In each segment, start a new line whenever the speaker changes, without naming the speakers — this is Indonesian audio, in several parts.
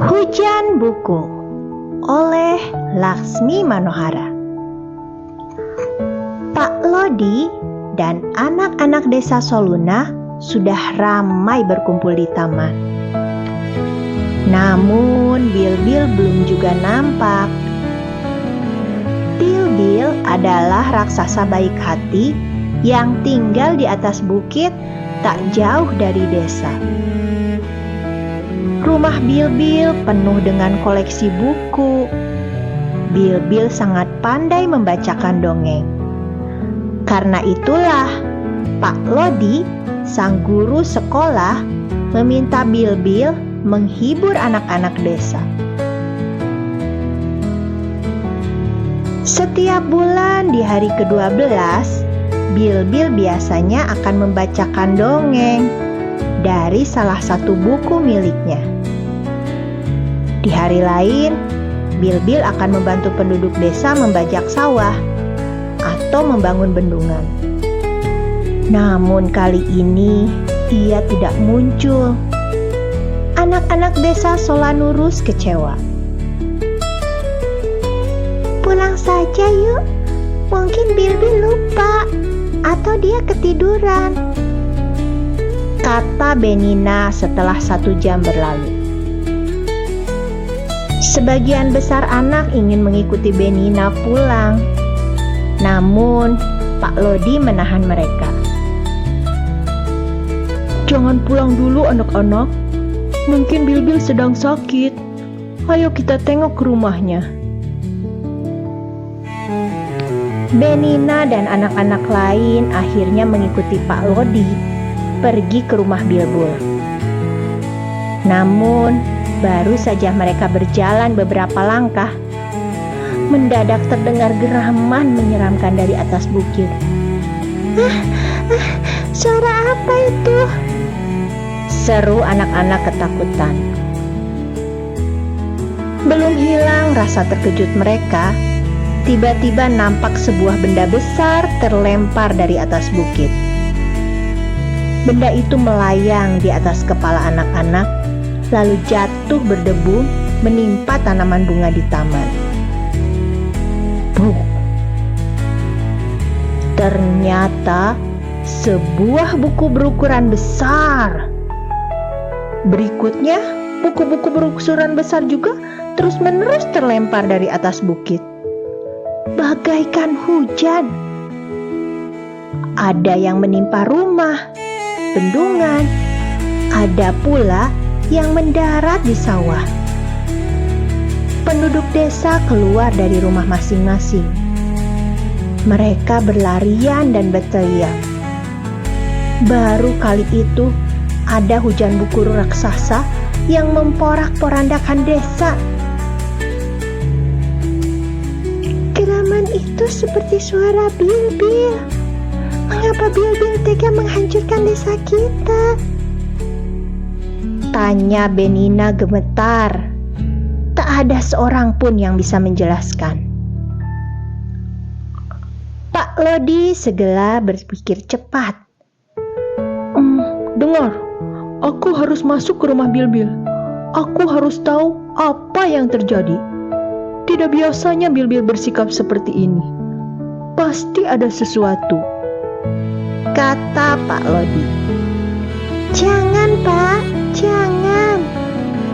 Hujan Buku oleh Laksmi Manohara. Pak Lodi dan anak-anak desa Soluna sudah ramai berkumpul di taman. Namun Bilbil belum juga nampak. Bilbil adalah raksasa baik hati yang tinggal di atas bukit tak jauh dari desa. Rumah Bilbil penuh dengan koleksi buku. Bilbil sangat pandai membacakan dongeng. Karena itulah, Pak Lodi, sang guru sekolah, meminta Bilbil menghibur anak-anak desa. Setiap bulan di hari ke-12, Bilbil biasanya akan membacakan dongeng dari salah satu buku miliknya. Di hari lain, Bilbil akan membantu penduduk desa membajak sawah atau membangun bendungan. Namun kali ini ia tidak muncul. Anak-anak desa Solanurus kecewa. Pulang saja yuk, mungkin Bilbil lupa atau dia ketiduran, kata Benina setelah 1 jam berlalu. Sebagian besar anak ingin mengikuti Benina pulang, namun Pak Lodi menahan mereka.
Jangan pulang dulu anak-anak, mungkin Bilbil sedang sakit. Ayo kita tengok ke rumahnya.
Benina dan anak-anak lain akhirnya mengikuti Pak Lodi pergi ke rumah Bilbil. Namun, baru saja mereka berjalan beberapa langkah, mendadak terdengar geraman menyeramkan dari atas bukit. Suara apa itu? Seru anak-anak ketakutan. Belum hilang rasa terkejut mereka, tiba-tiba nampak sebuah benda besar terlempar dari atas bukit. Benda itu melayang di atas kepala anak-anak, lalu jatuh berdebu menimpa tanaman bunga di taman. Buk! Ternyata sebuah buku berukuran besar. Berikutnya, buku-buku berukuran besar juga terus-menerus terlempar dari atas bukit, bagaikan hujan. Ada yang menimpa rumah, bendungan, ada pula yang mendarat di sawah. Penduduk desa keluar dari rumah masing-masing. Mereka berlarian dan berteriak. Baru kali itu ada hujan buku raksasa yang memporak-porandakan desa. Geraman itu seperti suara Bilbil. Mengapa Bilbil tega menghancurkan desa kita? Tanya Benina gemetar. Tak ada seorang pun yang bisa menjelaskan. Pak Lodi segera berpikir cepat.
Dengar, aku harus masuk ke rumah Bilbil. Aku harus tahu apa yang terjadi. Tidak biasanya Bilbil bersikap seperti ini. Pasti ada sesuatu,
kata Pak Lodi. Jangan Pak, jangan,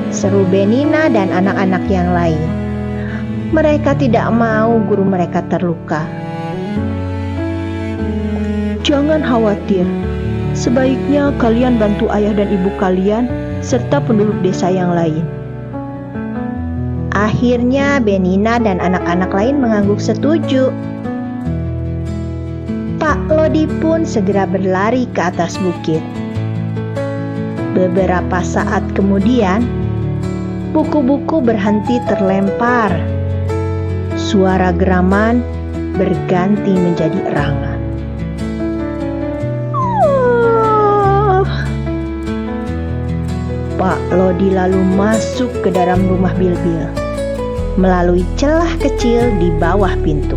seru Benina dan anak-anak yang lain. Mereka tidak mau guru mereka terluka.
Jangan khawatir. Sebaiknya kalian bantu ayah dan ibu kalian serta penduduk desa yang lain.
Akhirnya Benina dan anak-anak lain mengangguk setuju. Pak Lodi pun segera berlari ke atas bukit. Beberapa saat kemudian, buku-buku berhenti terlempar. Suara geraman berganti menjadi erangan. Pak Lodi lalu masuk ke dalam rumah Bilbil melalui celah kecil di bawah pintu.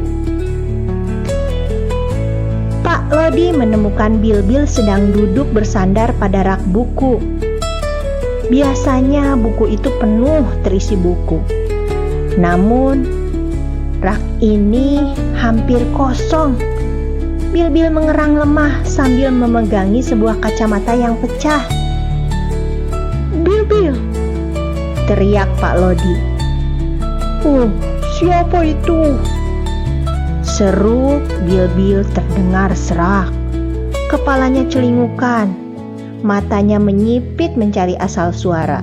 Pak Lodi menemukan Bilbil sedang duduk bersandar pada rak buku. Biasanya buku itu penuh terisi buku. Namun, rak ini hampir kosong. Bilbil mengerang lemah sambil memegangi sebuah kacamata yang pecah.
Bilbil,
Teriak Pak Lodi.
oh, siapa itu?
Seru Bilbil terdengar serak. Kepalanya celingukan. Matanya menyipit mencari asal suara.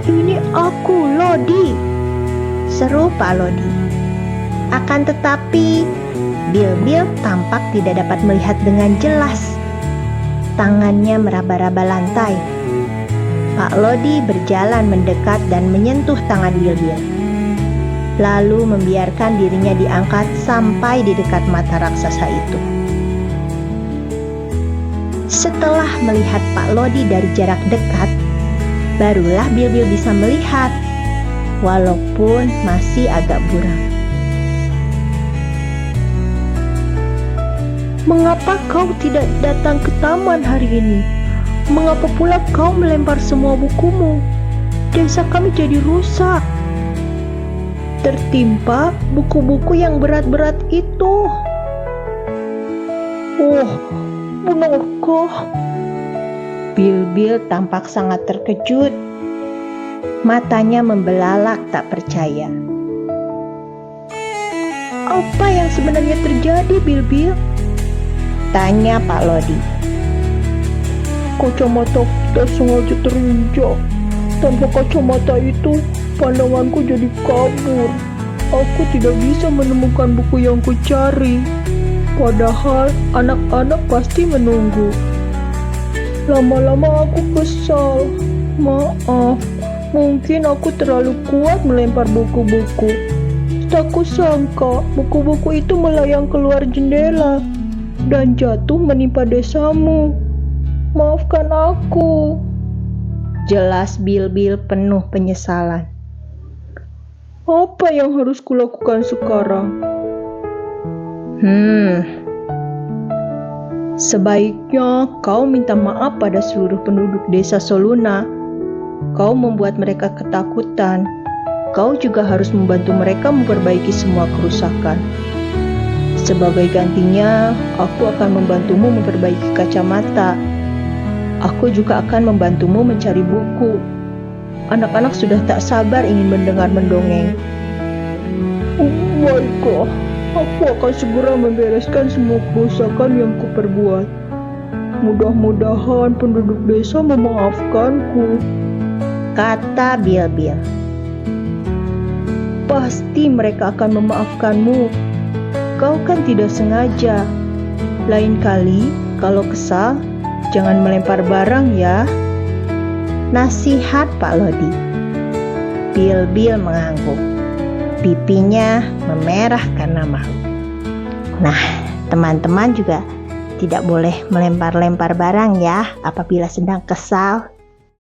Ini aku, Lodi.
Seru Pak Lodi. Akan tetapi, Bilbil tampak tidak dapat melihat dengan jelas. Tangannya meraba-raba lantai. Pak Lodi berjalan mendekat dan menyentuh tangan Bilbil. Lalu membiarkan dirinya diangkat sampai di dekat mata raksasa itu. Setelah melihat Pak Lodi dari jarak dekat, barulah Bilbil bisa melihat, walaupun masih agak buram.
Mengapa kau tidak datang ke taman hari ini? Mengapa pula kau melempar semua bukumu? Desa kami jadi rusak. Tertimpa buku-buku yang berat-berat itu. Oh, benarkah?
Bilbil tampak sangat terkejut. Matanya membelalak tak percaya.
Apa yang sebenarnya terjadi, Bilbil?
Tanya Pak Lodi.
Kacamata kita sengaja terinjak. Tanpa kacamata itu, pandanganku jadi kabur. Aku tidak bisa menemukan buku yang kucari. Padahal anak-anak pasti menunggu. Lama-lama aku kesal. Maaf, mungkin aku terlalu kuat melempar buku-buku. Tak kusangka buku-buku itu melayang keluar jendela dan jatuh menimpa desamu. Maafkan aku.
Jelas Bilbil penuh penyesalan.
Apa yang harus kulakukan sekarang?
Sebaiknya kau minta maaf pada seluruh penduduk desa Soluna. Kau membuat mereka ketakutan. Kau juga harus membantu mereka memperbaiki semua kerusakan. Sebagai gantinya, aku akan membantumu memperbaiki kacamata. Aku juga akan membantumu mencari buku. Anak-anak sudah tak sabar ingin mendengar mendongeng.
Baiklah, aku akan segera membereskan semua kerusakan yang kuperbuat. Mudah-mudahan penduduk desa memaafkanku.
Kata Bilbil.
Pasti mereka akan memaafkanmu. Kau kan tidak sengaja. Lain kali, kalau kesal, jangan melempar barang ya.
Nasihat Pak Lodi. Bilbil mengangguk. Pipinya memerah karena malu. Nah, teman-teman juga tidak boleh melempar-lempar barang ya apabila sedang kesal.